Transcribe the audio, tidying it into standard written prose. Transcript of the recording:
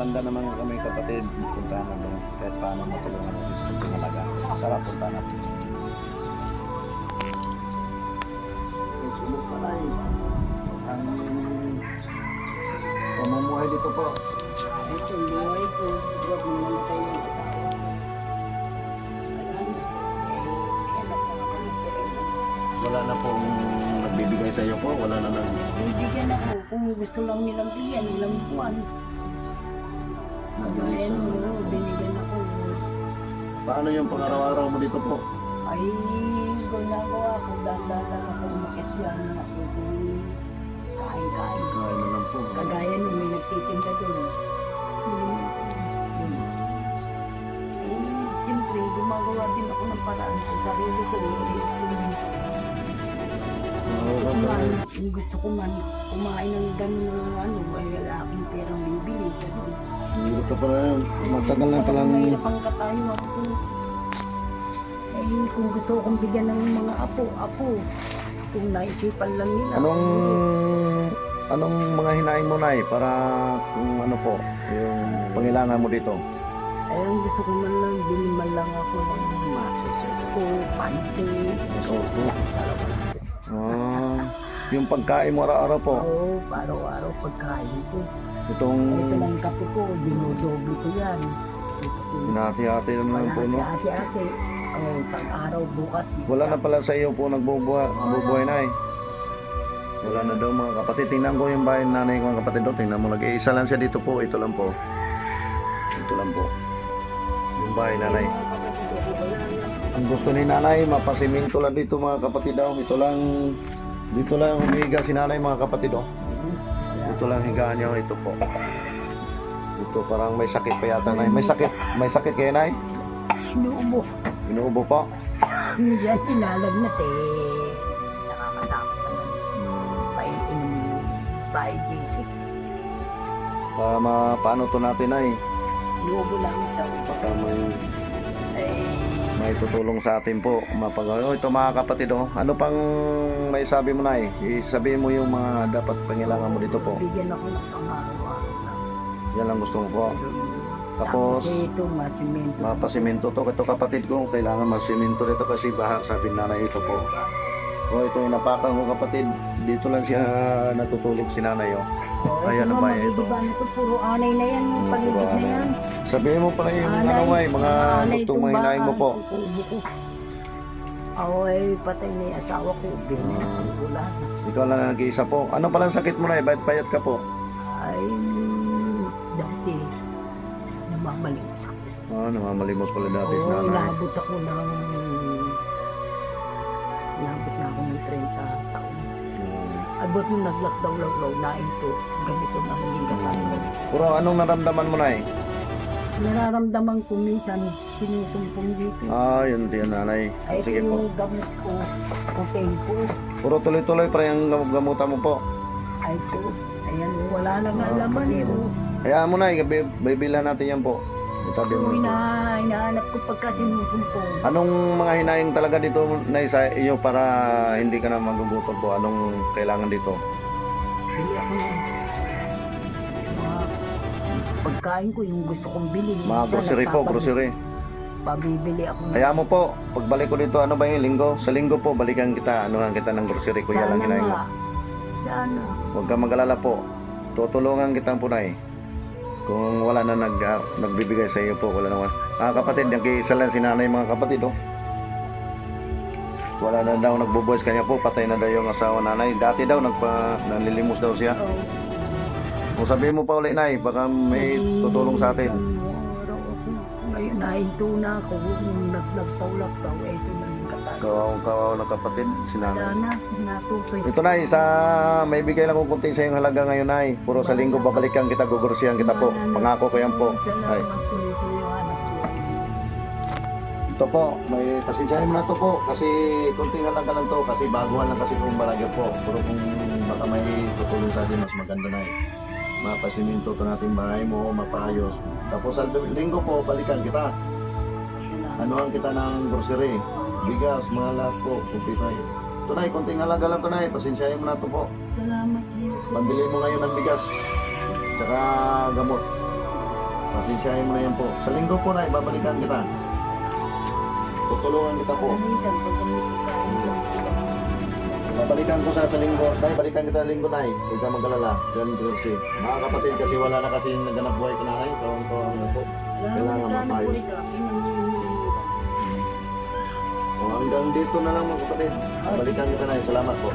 matatanda naman kami kapatid. Punta na doon. Kahit paano matulungan natin sa kunting halaga. Tara, punta natin. Susunod pa na ang pamumuhay dito po. Ito, buhay ko. Huwag mo naman kayo ng asawa. Wala na pong nagbibigay sa iyo po. Wala na nang... Bibigyan ako kung gusto lang nilang bigyan, ilang buwan. Kagaya nung binigyan ako. Paano yung pang-araw-araw mo dito po? Ay, ginagawa ko. Dahan-dahan ako umakit yan. Ako kain-kain. Kaya na lang po. Kagaya nung may nagtitinda doon. Siyempre, gumagawa din ako ng paraan sa sarili ko. Kung gusto ko man kumain ng gano'n ano, ay wala akong perang bibili. Gano'n. Siguro pa pala yun. Matagal na palang... Mahirap ang katayo ako. Eh, kung gusto kong bigyan ng mga apo, kung naisipan lang nila. Anong mga hinaing mo, Nay, para kung ano po, yung pangailangan mo dito? Eh, ang gusto ko man lang, biniman lang ako ng masusot ko, panty, Opo. salamat. Yung pagkain mo araw-araw po, Oo, araw-araw pagkain ko. itong Ito lang yung kape ko, dinodoble ko yan. hinati-hati naman po, no? Ate-ate, ang isang araw bukas. Wala na pala sa iyo po nagbubuhay, Nay. Wala na daw mga kapatid. Tingnan ko yung bahay ng nanay ko mga kapatid doon. Tingnan mo, nag-iisa lang siya dito po. Ito lang po. Ito lang po. Yung bahay nanay. Ang gusto ni nanay, mapasiminto lang dito mga kapatid daw. Dito lang humiga si nanay mga kapatid daw. Dito lang higaan niya. Ito po. Ito parang may sakit pa yata, Nay. May sakit kayo, Nay? Inuubo. Inuubo po? Minsan ilalagnat nakakatakot naman. By J6. Para paano to natin, Nay? Inuubo lang sa ubo. Baka Eh, may tutulong sa atin po. Ito mga kapatid, oh. Ano pang may sabi mo, Nay? Isabihin mo yung mga dapat pangailangan mo dito po. bigyan ako ng pang-araw-araw na. Yan lang gusto mo po. Tapos, ito, masimento. mapasiminto to. Ito kapatid ko, kailangan masiminto dito kasi baha, sabi nanay ito po. O ito yung napakan ko kapatid. Dito lang siya natutulog si nanay, oh. Ayan na ba ito? Ito, puro anay na yan, yung Puro paligid na anay. yan. Sabihin mo pala yung Anay. ano, May, mga Anay gustong itong mahinain mo bahay, po. kukubo ko. Ako ay patay na yung asawa ko. Wala na. Ikaw lang na nag-iisa po. Ano palang sakit mo, Nay? Ba't payat ka po? Ay, dati, namamalimos ako. Namamalimos pala dati si Oo, nanay. inabot ako ng... Inabot na ako ng 30 taon. Ay, ba't nung nag-lockdown na ito, ganito na hindi ka tayo. Pero anong naramdaman mo, Nay? Nararamdaman ko minsan, sinusumpong dito. Yun din, nanay. Ay, Sige po. yung gamot ko, hotel ko. Puro tuloy-tuloy pa yung gamutan mo po. Ay ko, ayan, wala na nga laman eh. Oh. Hayaan mo, Nay. Bibilan natin yan po. Itabi mo. Hinahanap ko pagka sinusumpong. Anong mga hinayang talaga dito, Nay, sa iyo para hindi ka na magugutom po? Anong kailangan dito? Bili ako ng mga pagkain ko, yung gusto kong bilhin. Mga grocery po, grocery. Pabibili ako. Hayaan mo po. Pagbalik ko dito, ano ba yung linggo? Sa linggo po, balikan kita. Anuhan kita ng grocery. Kuya lang hinayang mo. Sana. Huwag kang mag-alala po. Tutulungan kita po, Nay. Kung wala na nagbibigay sa iyo po, wala naman. Mga kapatid, nag-iisa lang si nanay, mga kapatid, oh. Wala na daw nagbubuhos kanya po, patay na daw yung asawa nanay. Dati daw nalilimos daw siya. Oh. Kung sabihin mo pa ulit, Nay, baka may tutulong sa atin. Ngayon, nahinto na ako. Nung nagtaw-laktaw, ito na yung katayo. Kawaw na kapatid, si nanay. Sana, natutoy. Ito, Nay, may bigay lang kong kunti sa iyong halaga ngayon, Nay. Puro sa linggo babalikan kita, gugursihan kita po. Pangako ko yan po. Ay. Salamat, tuloy-tuloy yung anak ko. Ito po, may pasensyahin mo na to po. Kasi kunting halaga lang to. Kasi baguhan lang kasi kung balagyo po. Puro kung baka may tutulong sa atin, mas maganda na eh. Mapasiminto to natin bahay mo, mapayos. Tapos sa linggo po, balikan kita. Salamat. Anuhan kita ng grocery. Bigas, mga lahat po. Kumpito na. Tunay, kunting halaga lang tunay. Pasensyahin mo na to po. Salamat, Jesus. Pambili mo ngayon ng bigas. Tsaka gamot. Pasensyahin mo na yan po. Sa linggo po na, babalikan kita. Tutulungan kita po. Minsan, pag ganito ka, Babalikan ko sa linggo. Dahil balikan kita linggo na eh. Huwag ka mag-alala. Yan, kasi. Mga kapatid, kasi wala na kasi naganap buhay ka nanay. Kawang-kawang na po. Kailangan mapayos. O, hanggang dito na lang mga kapatid. Balikan kita na. Salamat po.